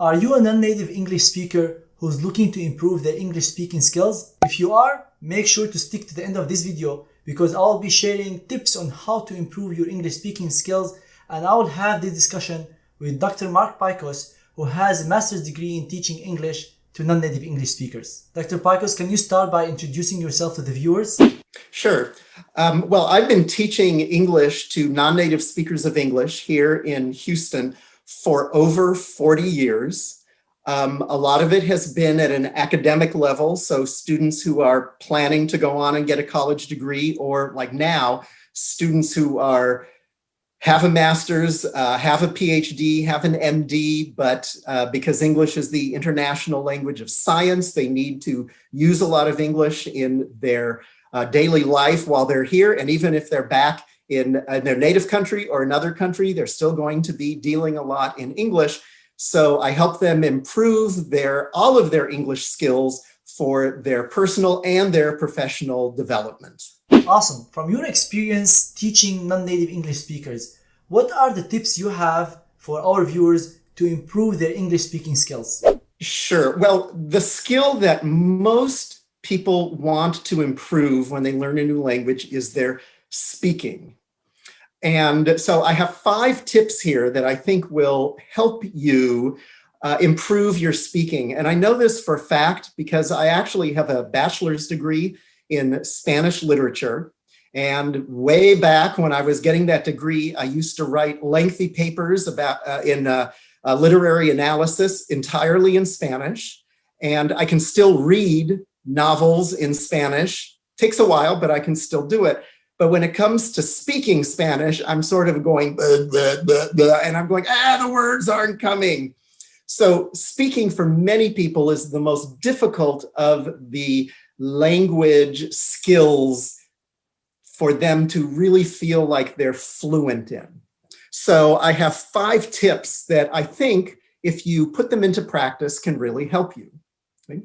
Are you a non-native English speaker who's looking to improve their English speaking skills? If you are, make sure to stick to the end of this video because I'll be sharing tips on how to improve your English speaking skills, and I will have this discussion with Dr. Mark Picus, who has a master's degree in teaching English to non-native English speakers. Dr. Picus, can you start by introducing yourself to the viewers? Sure. Well, I've been teaching English to non-native speakers of English here in Houston for over 40 years. A lot of it has been at an academic level, so students who are planning to go on and get a college degree, or like now, students who have a master's, have a PhD, have an MD, but because English is the international language of science, they need to use a lot of English in their daily life while they're here. And even if they're back in their native country or another country, they're still going to be dealing a lot in English. So I help them improve all of their English skills for their personal and their professional development. Awesome. From your experience teaching non-native English speakers, what are the tips you have for our viewers to improve their English speaking skills? Sure. Well, the skill that most people want to improve when they learn a new language is their speaking. And so I have 5 tips here that I think will help you improve your speaking. And I know this for a fact because I actually have a bachelor's degree in Spanish literature. And way back when I was getting that degree, I used to write lengthy papers in literary analysis entirely in Spanish. And I can still read novels in Spanish. Takes a while, but I can still do it. But when it comes to speaking Spanish, I'm sort of going, blah, blah, blah, blah, and I'm going, the words aren't coming. So speaking for many people is the most difficult of the language skills for them to really feel like they're fluent in. So I have 5 tips that I think, if you put them into practice, can really help you. Okay?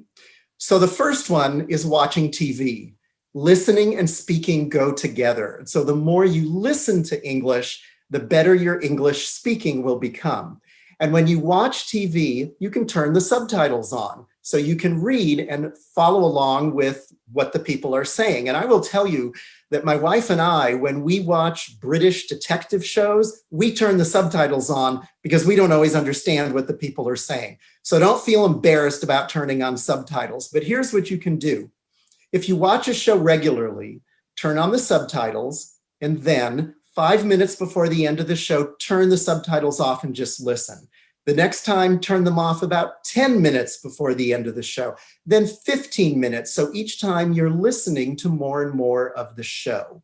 So the first one is watching TV. Listening and speaking go together. So the more you listen to English, the better your English speaking will become. And when you watch TV, you can turn the subtitles on so you can read and follow along with what the people are saying. And I will tell you that my wife and I, when we watch British detective shows, we turn the subtitles on because we don't always understand what the people are saying. So don't feel embarrassed about turning on subtitles. But here's what you can do. If you watch a show regularly, turn on the subtitles, and then 5 minutes before the end of the show, turn the subtitles off and just listen. The next time, turn them off about 10 minutes before the end of the show, then 15 minutes. So each time you're listening to more and more of the show.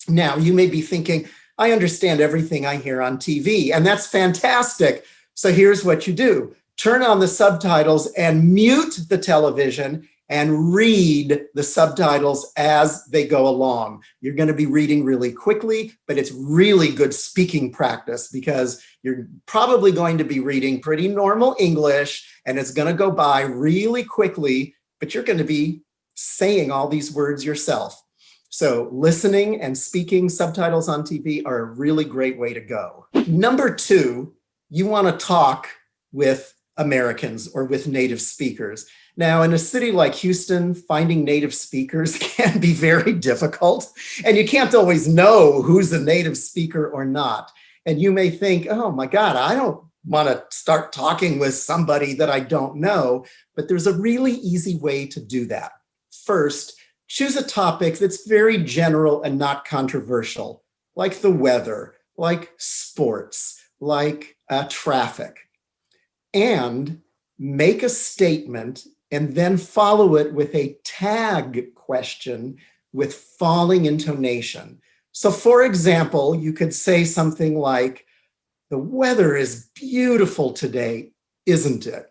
Now, you may be thinking, I understand everything I hear on TV, and that's fantastic. So here's what you do. Turn on the subtitles and mute the television and read the subtitles as they go along. You're going to be reading really quickly, but it's really good speaking practice because you're probably going to be reading pretty normal English and it's going to go by really quickly, but you're going to be saying all these words yourself. So listening and speaking subtitles on TV are a really great way to go. Number 2, you want to talk with Americans or with native speakers. Now, in a city like Houston, finding native speakers can be very difficult, and you can't always know who's a native speaker or not. And you may think, oh my God, I don't want to start talking with somebody that I don't know, but there's a really easy way to do that. First, choose a topic that's very general and not controversial, like the weather, like sports, like traffic, and make a statement and then follow it with a tag question with falling intonation. So for example, you could say something like, the weather is beautiful today, isn't it?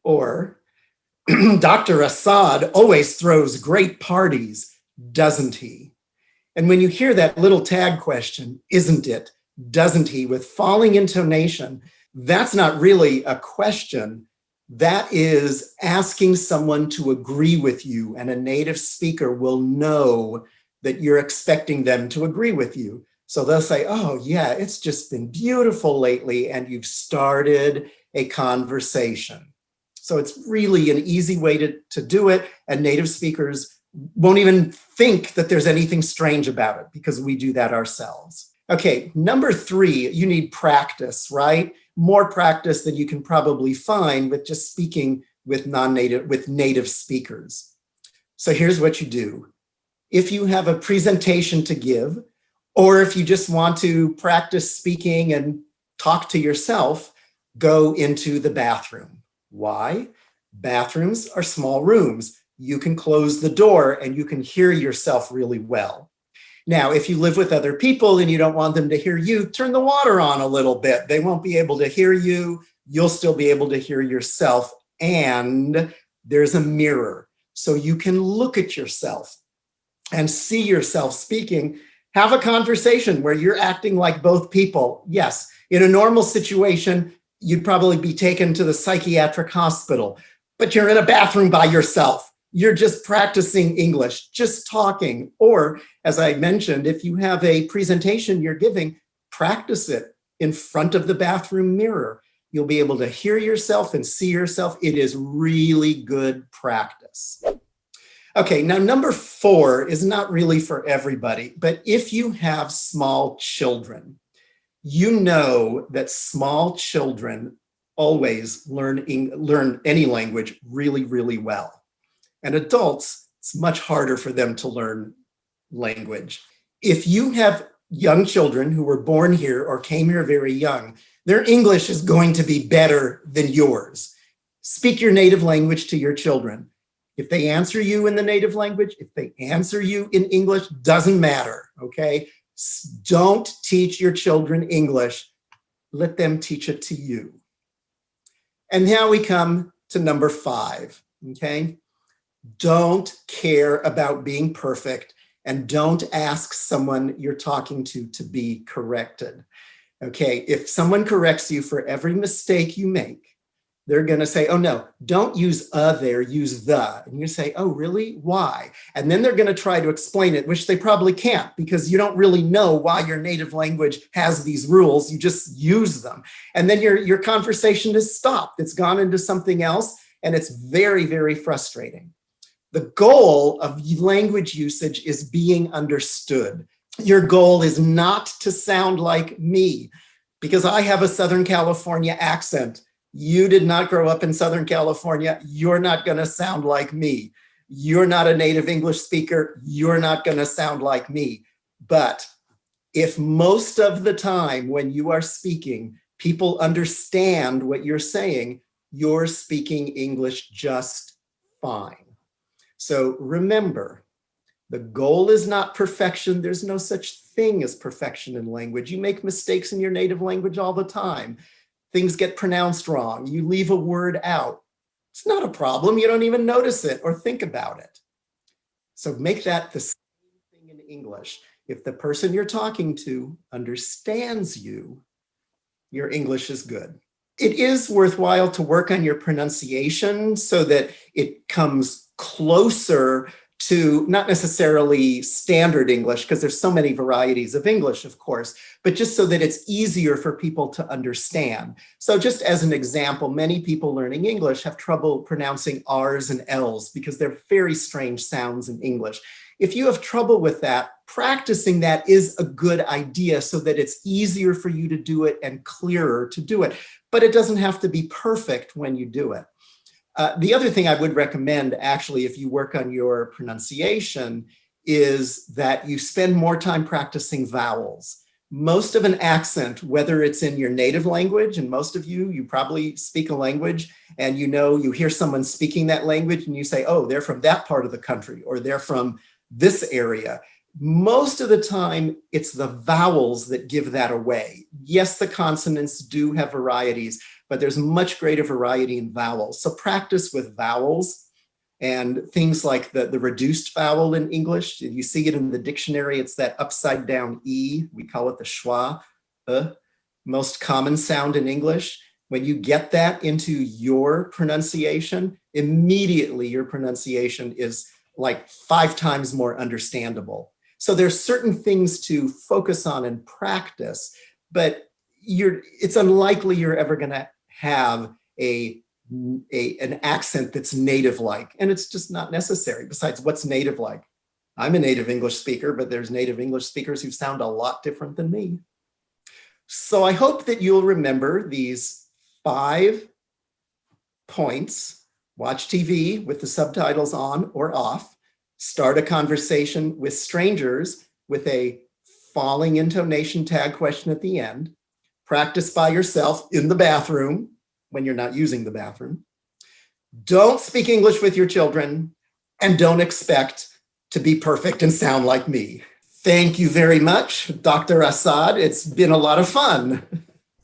Or, Dr. Assad always throws great parties, doesn't he? And when you hear that little tag question, isn't it, doesn't he, with falling intonation, that's not really a question. That is asking someone to agree with you, and a native speaker will know that you're expecting them to agree with you. So they'll say, oh yeah, it's just been beautiful lately, and you've started a conversation. So it's really an easy way to do it, and native speakers won't even think that there's anything strange about it because we do that ourselves. Okay, number 3, you need practice, right? More practice than you can probably find with just speaking with native speakers. So here's what you do. If you have a presentation to give, or if you just want to practice speaking and talk to yourself, go into the bathroom. Why? Bathrooms are small rooms. You can close the door and you can hear yourself really well. Now, if you live with other people and you don't want them to hear you, turn the water on a little bit. They won't be able to hear you. You'll still be able to hear yourself. And there's a mirror, so you can look at yourself and see yourself speaking. Have a conversation where you're acting like both people. Yes, in a normal situation, you'd probably be taken to the psychiatric hospital, but you're in a bathroom by yourself. You're just practicing English, just talking. Or, as I mentioned, if you have a presentation you're giving, practice it in front of the bathroom mirror. You'll be able to hear yourself and see yourself. It is really good practice. Okay, now number 4 is not really for everybody, but if you have small children, you know that small children always learn any language really, really well. And adults, it's much harder for them to learn language. If you have young children who were born here or came here very young, their English is going to be better than yours. Speak your native language to your children. If they answer you in the native language, if they answer you in English, doesn't matter, okay? Don't teach your children English. Let them teach it to you. And now we come to number 5, okay? Don't care about being perfect, and don't ask someone you're talking to be corrected. Okay, if someone corrects you for every mistake you make, they're going to say, oh no, don't use there, use the. And you say, oh really? Why? And then they're going to try to explain it, which they probably can't, because you don't really know why your native language has these rules. You just use them. And then your conversation is stopped. It's gone into something else, and it's very, very frustrating. The goal of language usage is being understood. Your goal is not to sound like me, because I have a Southern California accent. You did not grow up in Southern California. You're not going to sound like me. You're not a native English speaker. You're not going to sound like me. But if most of the time when you are speaking, people understand what you're saying, you're speaking English just fine. So remember, the goal is not perfection. There's no such thing as perfection in language. You make mistakes in your native language all the time. Things get pronounced wrong. You leave a word out. It's not a problem. You don't even notice it or think about it. So make that the same thing in English. If the person you're talking to understands you, your English is good. It is worthwhile to work on your pronunciation so that it comes closer to not necessarily standard English, because there's so many varieties of English, of course, but just so that it's easier for people to understand. So just as an example, many people learning English have trouble pronouncing R's and L's because they're very strange sounds in English. If you have trouble with that, practicing that is a good idea so that it's easier for you to do it and clearer to do it. But it doesn't have to be perfect when you do it. The other thing I would recommend, actually, if you work on your pronunciation, is that you spend more time practicing vowels. Most of an accent, whether it's in your native language, and most of you probably speak a language, and you hear someone speaking that language, and you say, oh, they're from that part of the country, or they're from this area. Most of the time, it's the vowels that give that away. Yes, the consonants do have varieties, but there's much greater variety in vowels. So practice with vowels and things like the reduced vowel in English. You see it in the dictionary. It's that upside down E. We call it the schwa, most common sound in English. When you get that into your pronunciation, immediately your pronunciation is like 5 times more understandable. So there's certain things to focus on and practice, but it's unlikely you're ever going to have an accent that's native-like, and it's just not necessary. Besides, what's native-like? I'm a native English speaker, but there's native English speakers who sound a lot different than me. So I hope that you'll remember these 5 points. Watch TV with the subtitles on or off. Start a conversation with strangers with a falling intonation tag question at the end. Practice by yourself in the bathroom when you're not using the bathroom. Don't speak English with your children, and don't expect to be perfect and sound like me. Thank you very much, Dr. Assad. It's been a lot of fun.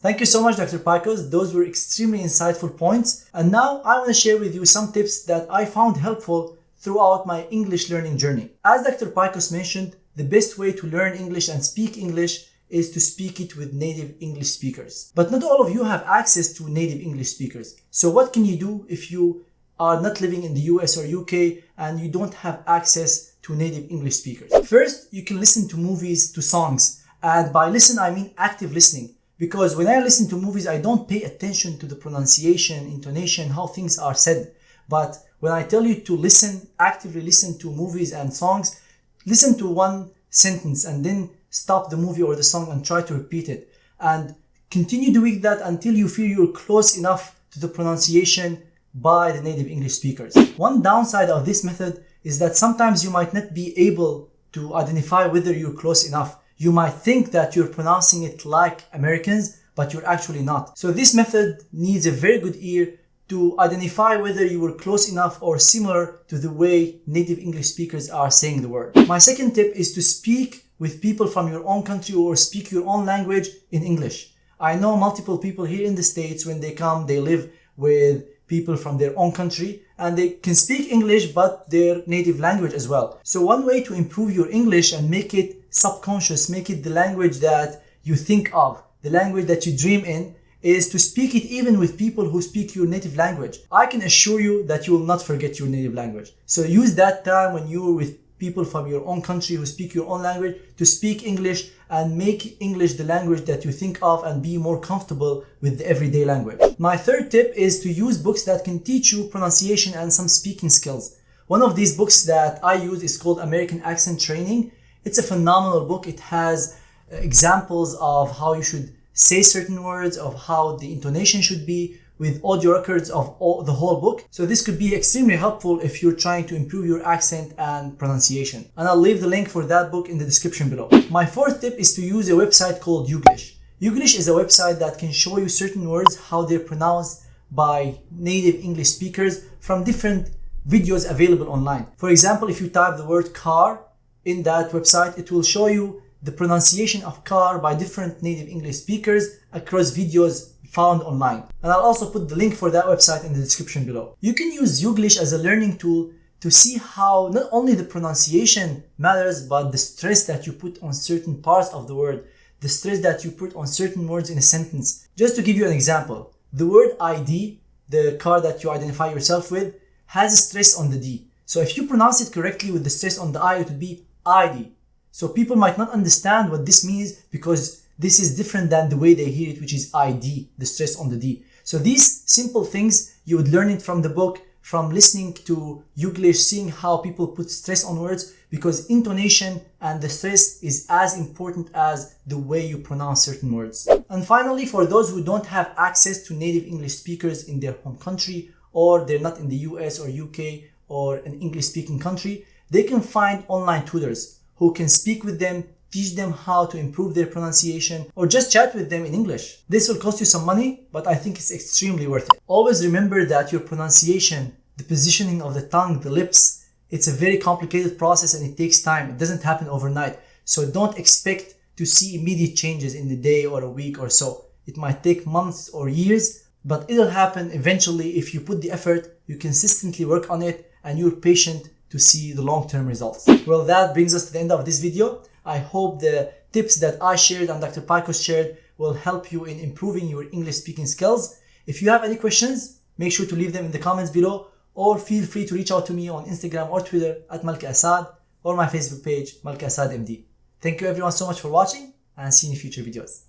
Thank you so much, Dr. Picus. Those were extremely insightful points. And now I want to share with you some tips that I found helpful throughout my English learning journey. As Dr. Picus mentioned, the best way to learn English and speak English is to speak it with native English speakers. But not all of you have access to native English speakers. So what can you do if you are not living in the US or UK and you don't have access to native English speakers? First, you can listen to movies, to songs. And by listen, I mean active listening. Because when I listen to movies, I don't pay attention to the pronunciation, intonation, how things are said. But when I tell you to listen, actively listen to movies and songs, listen to one sentence and then stop the movie or the song and try to repeat it. And continue doing that until you feel you're close enough to the pronunciation by the native English speakers. One downside of this method is that sometimes you might not be able to identify whether you're close enough. You might think that you're pronouncing it like Americans, but you're actually not. So this method needs a very good ear to identify whether you were close enough or similar to the way native English speakers are saying the word. My second tip is to speak with people from your own country or speak your own language in English. I know multiple people here in the States, when they come, they live with people from their own country and they can speak English but their native language as well. So one way to improve your English and make it subconscious, make it the language that you think of, the language that you dream in, is to speak it even with people who speak your native language. I can assure you that you will not forget your native language. So use that time when you're with people from your own country who speak your own language to speak English and make English the language that you think of and be more comfortable with the everyday language. My third tip is to use books that can teach you pronunciation and some speaking skills. One of these books that I use is called American Accent Training. It's a phenomenal book. It has examples of how you should say certain words, of how the intonation should be, with audio records of the whole book. So this could be extremely helpful if you're trying to improve your accent and pronunciation. And I'll leave the link for that book in the description below. My fourth tip is to use a website called YouGlish. YouGlish is a website that can show you certain words, how they're pronounced by native English speakers from different videos available online. For example, if you type the word car in that website, it will show you the pronunciation of car by different native English speakers across videos found online. And I'll also put the link for that website in the description below. You can use YouGlish as a learning tool to see how not only the pronunciation matters, but the stress that you put on certain parts of the word, the stress that you put on certain words in a sentence. Just to give you an example, the word ID, the car that you identify yourself with, has a stress on the D. So if you pronounce it correctly with the stress on the I, it would be ID. So people might not understand what this means because this is different than the way they hear it, which is ID, the stress on the D. So these simple things, you would learn it from the book, from listening to YouGlish, seeing how people put stress on words, because intonation and the stress is as important as the way you pronounce certain words. And finally, for those who don't have access to native English speakers in their home country, or they're not in the US or UK or an English speaking country, they can find online tutors who can speak with them, teach them how to improve their pronunciation, or just chat with them in English. This will cost you some money, but I think it's extremely worth it. Always remember that your pronunciation, the positioning of the tongue, the lips, it's a very complicated process and it takes time. It doesn't happen overnight. So don't expect to see immediate changes in a day or a week or so. It might take months or years, but it'll happen eventually if you put the effort, you consistently work on it, and you're patient to see the long-term results. Well, that brings us to the end of this video. I hope the tips that I shared and Dr. Picus shared will help you in improving your English speaking skills. If you have any questions, make sure to leave them in the comments below, or feel free to reach out to me on Instagram or Twitter at Malki Assad, or my Facebook page, Malki Assad MD. Thank you everyone so much for watching, and see you in future videos.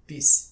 Peace.